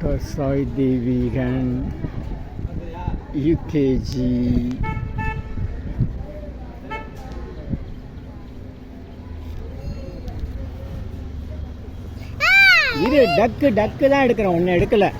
Dr. Sai Devigan, UKG. இது டக்கு தான் எடுக்கிறேன், ஒன்று எடுக்கலை.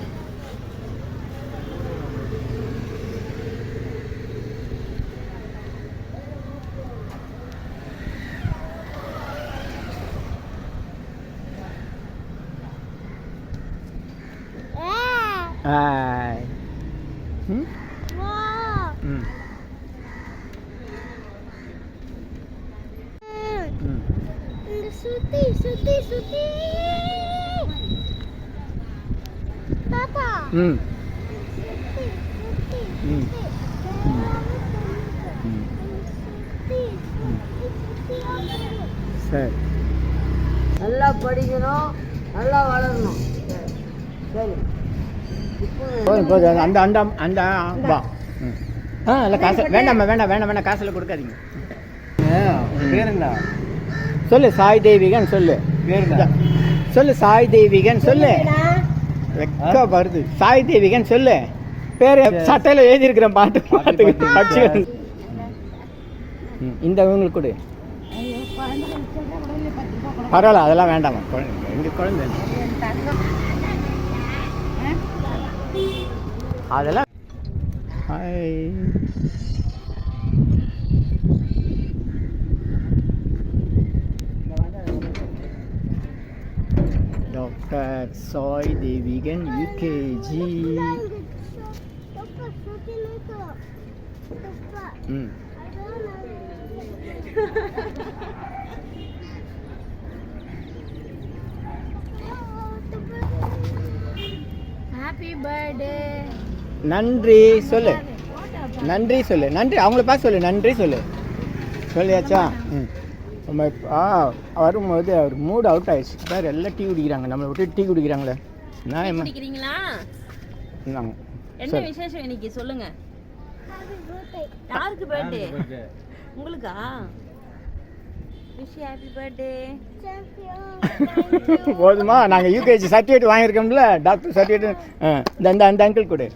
சுத்தி பாப்பா சரி, நல்லா படிக்கணும், நல்லா வளரணும். சரி, போதும். அந்த அந்த அந்த வா. இல்லை காசு வேண்டாம், காசில் கொடுக்காதீங்க. பேருங்களா? சொல்லு சாய் தேவிகன் சொல்லு. பேருங்களா? சொல்லு சாய் தேவிகன் சொல்லு. வெக்க வருது. சாய் தேவிகன் சொல்லு. பேர் சட்டையில் எழுதியிருக்கிறேன், பாட்டு படிச்சு. இந்த இவங்களுக்கு கொடு. பரவாயில்ல, அதெல்லாம் வேண்டாமா. குழந்தை எங்கள் குழந்தை அதெல்லாம். Doctor Sai Devikan UKG. Happy birthday. நன்றி சொல்லு. நன்றி சொல்லு. நன்றி அவங்கள பார்த்து சொல்லு. நன்றி சொல்லு. சொல்லியாச்சா? வரும்போது அவர் மூட் அவுட் ஆயிடுச்சு. வேறு எல்லாம் டீ குடிக்கிறாங்க, நம்மளை விட்டு டீ குடிக்கிறாங்களே. நான் குடிக்கிறீங்களா? என்ன விசேஷம் இன்னைக்கு சொல்லுங்க. யாருக்கு பர்த்டே? உங்களுக்கா? Wish happy birthday. போதுமா? நாங்கள் UKG சர்டிஃபிகேட் வாங்கியிருக்கோம்ல, டாக்டர் சர்டிஃபிகேட். அந்த அங்கிள் கொடு.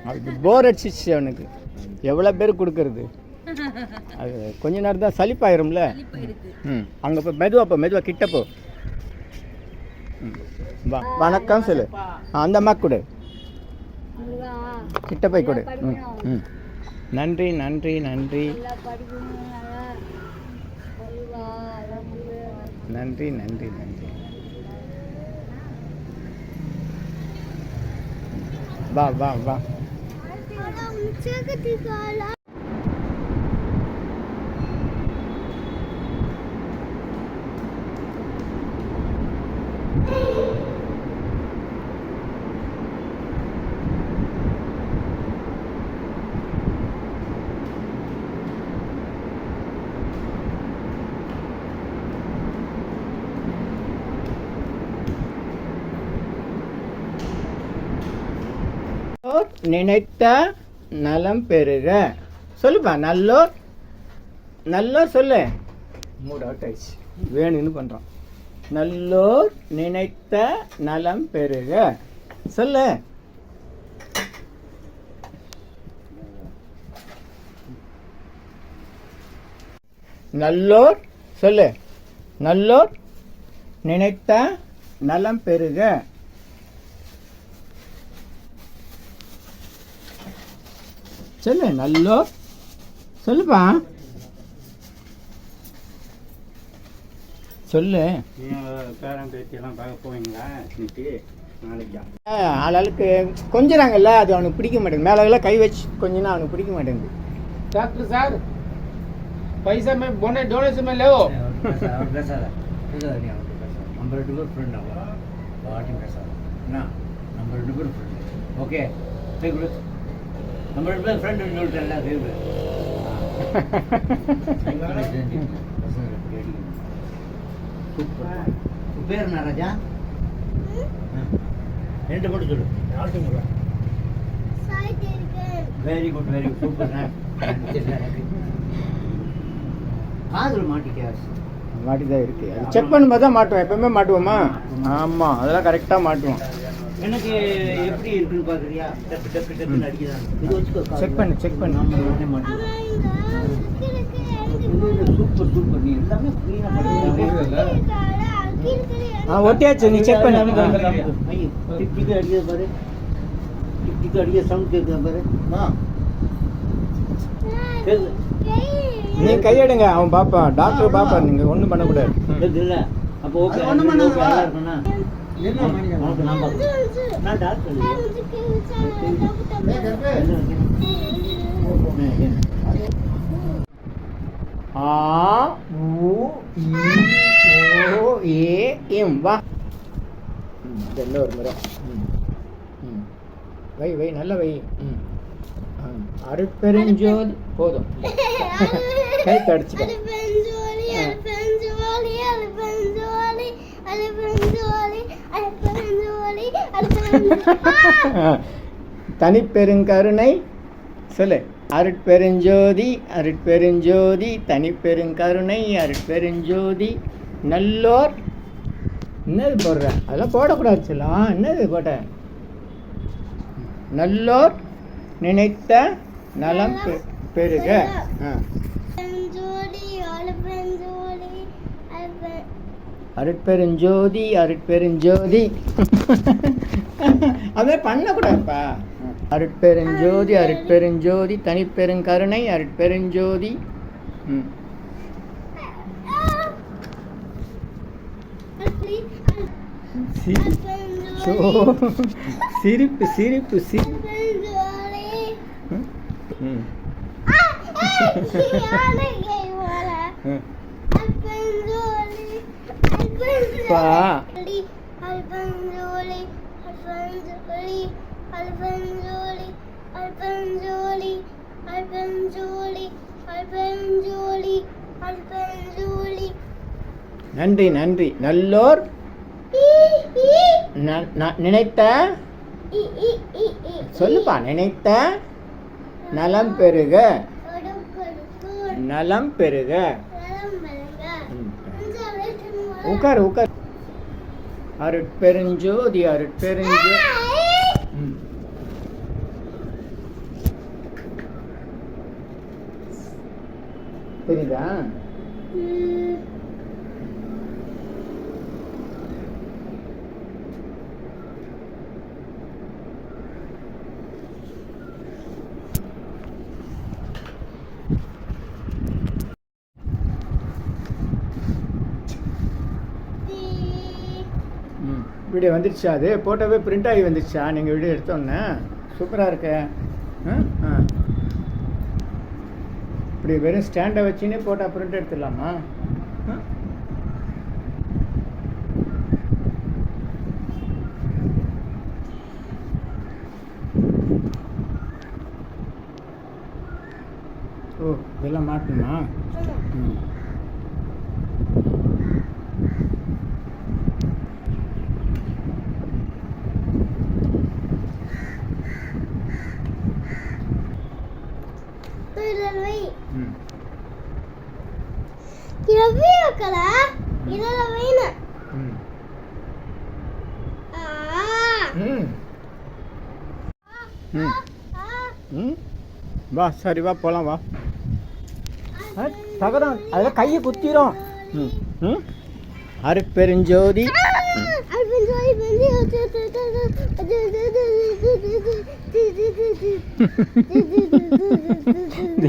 அது போர் அடிச்சிச்சு அவனுக்கு. எவ்வளோ பேர் கொடுக்கறது? அது கொஞ்ச நேரம் தான் சலிப்பாயிரும்ல. அங்கே போய் மெதுவாக கிட்டப்போ. வணக்கம் சொல்லு. அந்த அம்மா கொடு, கிட்ட போய் கொடு. நன்றி நன்றி நன்றி நன்றி நன்றி நன்றி. வா வா வா. நினைத்த நலம் பெறுக. சொல்லுப்பா. நல்லோர் சொல்லு. மூட் அவுட் ஆயிடுச்சு, வேணும்னு பண்றான். நல்லோர் நினைத்த நலம் பெறுக சொல்லு. நல்லோர் சொல்லு. நல்லோர் நினைத்த நலம் பெறுக. சொல்லு. நல்லோர் சொல்லுப்பா. சொல்லு. பேரன் பேத்தியெல்லாம் பார்க்க போவீங்களா இன்னைக்கு நாளைக்கா? ஆளாளுக்கு கொஞ்சிறாங்கல்ல, அது அவனுக்கு பிடிக்க மாட்டேங்குது. மேலே கை வச்சு கொஞ்சினா அவனுக்கு பிடிக்க மாட்டேங்குது. डॉक्टर साहब पैसा में बोने डोनेशन में ले वो पैसा नहीं नंबर 2 फ्रेंड आवा बाटी पैसा ना नंबर 2 फ्रेंड ओके ठीक है नंबर 2 फ्रेंड சொல்றல தேவ் பேர் என்ன ராஜா? ரெண்டு மட்டும் சொல்லு. யாருக்கு சொல்ற? சாய் தேவிகன். வெரி குட் சூப்பர் நான் காதுல மாட்டிதான் இருக்கு. அது செக் பண்ணும்போது தான் மாட்டுவோம். எப்பவுமே மாட்டுவோமா? ஆமாம், அதெல்லாம் கரெக்டாக மாட்டுவோம். எனக்கு எப்படி இருக்குன்னு பாக்குறியா? டக்கு டக்கு டக்குன்னு அடிக்குதான். இது வச்சுக்கோ. செக் பண்ணு நம்ம பண்ண மாட்டோம். Super super. நீ எல்லாமே க்ளீனா பண்ணிருக்க. ஒட்டியாச்சு, நீ செக் பண்ணு. டிக் டிக் அடிக்குது பாரு. டிக் டிக் அடிக்க சவுண்ட் கேக்குது பாரு. கேக்குது. நீ கையெடுங்க, அவன் பாப்பான், டாக்டர் பாப்பார். நீங்க ஒன்றும் பண்ணக்கூடாது. இல்ல அப்போ ஓகே. ஒண்ணும் பண்ணாதா இருக்குனா? உனக்கு நான் பாக்குறேன். நான் டாக்டர் இல்ல. ஆ உ இ ஓ ஏ இம். வா, இதெல்லாம் ஒரு முறை. வை வை, நல்ல வை. அருட்பெருஞ்சோதி. போதும், கை தடிச்சுக்க. தனிப்பெருங்கருணை சொல்லு. அருட்பெருஞ்சோதி அருட்பெருஞ்சோதி தனிப்பெருங்கருணை அருட்பெருஞ்சோதி நல்லோர். என்னது போடுற? அதெல்லாம் போடக்கூடாது சொல்லலாம். என்னது போட்ட? நல்லோர் நினைத்த நலம் பெருக. அருட்பெருஞ்சோதி அருட்பெருஞ்சோதி. அதே பண்ணக்கூடாதுப்பா. அருட்பெருஞ்சோதி அருட்பெருஞ்சோதி தனிப்பெருங்கருணை அருட்பெருஞ்சோதி. சிரிப்பு சிரிப்பு சிரிப்பு. நன்றி நன்றி. நல்லோர் நினைத்த சொல்லுப்பா. நினைத்த நலம் பெருக நலம் பெருக. உட்கார் உட்கார். அருட்பெருஞ்சோதி அருட்பெருஞ்சோதி. தெரியுதா? வீடியோ வந்துடுச்சா? அது போட்டோவே பிரிண்ட் ஆகி வந்துடுச்சா? நீங்கள் வீடியோ எடுத்தோன்னே சூப்பராக இருக்க. இப்படி வெறும் ஸ்டாண்டை வச்சுன்னே போட்டால் பிரிண்ட் எடுத்துடலாமா? ஓ, இதெல்லாம் மாட்டணுமா? வா, சரி வா, போகலாம் வா. தகரம் அதில் கையை குத்திரும். அருட்பெருஞ்சோதி.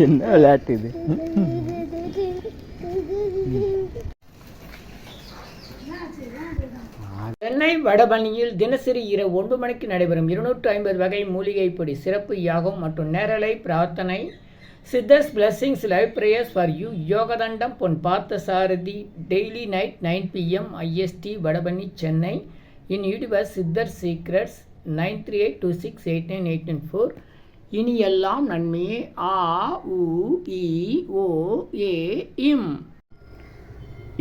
என்ன விளையாட்டு இது? சென்னை வடபழனியில் தினசரி இரவு 9 மணிக்கு நடைபெறும் 250 வகை மூலிகை பொடி சிறப்பு யாகம் மற்றும் நேரலை பிரார்த்தனை. Siddhars blessings live prayers for you. Yogathandam Pon Parthasarathy. Daily night 9 PM IST Vadapalani Chennai. In universe Siddhar secrets 9382689894. இனி எல்லாம் நன்மையே. ஆ உ இ ஓ ஏ இம்.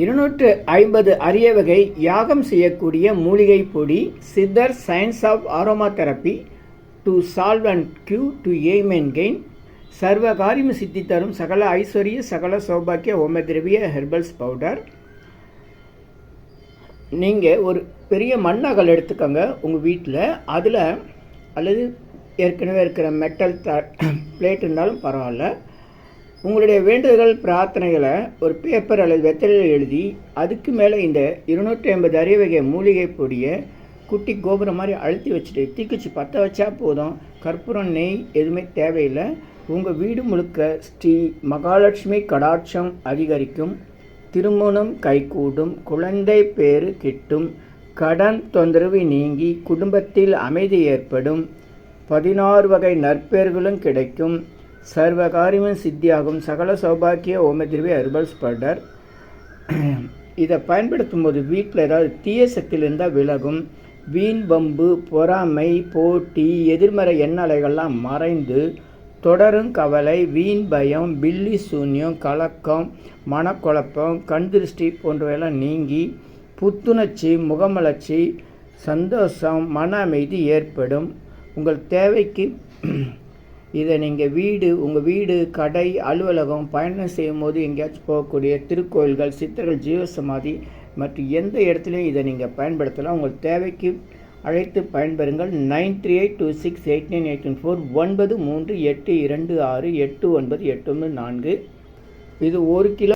250 அரிய வகை யாகம் செய்யக்கூடிய மூலிகை பொடி. Siddhar science of aroma therapy to solve and cure to aim and gain. சர்வ காரியம் சித்தி தரும் சகல ஐஸ்வர்ய சகல சௌபாக்கிய ஓம திரவிய ஹெர்பல்ஸ் பவுடர். நீங்கள் ஒரு பெரிய மண்ணகல் எடுத்துக்கோங்க உங்கள் வீட்டில். அதில் அல்லது ஏற்கனவே இருக்கிற மெட்டல் பிளேட் இருந்தாலும் பரவாயில்ல, உங்களுடைய வேண்டுதல்கள் பிரார்த்தனைகளை ஒரு பேப்பர் அல்லது வெத்தலையில் எழுதி அதுக்கு மேலே இந்த 250 அரியவகை மூலிகை பொடியை குட்டி கோபுரம் மாதிரி அழுத்தி வச்சுட்டு தீக்குச்சி பற்ற வச்சா போதும். கற்பூரம், நெய் எதுவுமே தேவையில்லை. உங்கள் வீடு முழுக்க ஸ்ரீ மகாலட்சுமி கடாட்சம் அதிகரிக்கும், திருமணம் கைகூடும், குழந்தை பேறு கிட்டும், கடன் தொந்தரவு நீங்கி குடும்பத்தில் அமைதி ஏற்படும், 16 வகை நற்பெயர்களும் கிடைக்கும், சர்வகாரியமும் சித்தியாகும். சகல சௌபாக்கிய ஓமதிர்வே ஹெர்பல்ஸ் பவுடர். இதை பயன்படுத்தும் போது வீட்டில் ஏதாவது தீய சக்தியில் இருந்தால் விலகும். வீண் வம்பு, பொறாமை, போட்டி, எதிர்மறை எண்ணலைகள்லாம் மறைந்து தொடரும் கவலை, வீண் பயம், பில்லி சூன்யம், கலக்கம், மனக்குழப்பம், கண் திருஷ்டி போன்றவையெல்லாம் நீங்கி புத்துணர்ச்சி, முகமலர்ச்சி, சந்தோஷம், மன அமைதி ஏற்படும். உங்கள் தேவைக்கு இதை நீங்கள் உங்கள் வீடு, கடை, அலுவலகம், பயணம் செய்யும் போது எங்கேயாச்சும் போகக்கூடிய திருக்கோயில்கள், சித்தர்கள் ஜீவசமாதி மற்றும் எந்த இடத்துலையும் இதை நீங்கள் பயன்படுத்தலாம். உங்கள் தேவைக்கு அழைத்து பயன்பெறுங்கள். 9382689814 9382689894. இது 1 கிலோ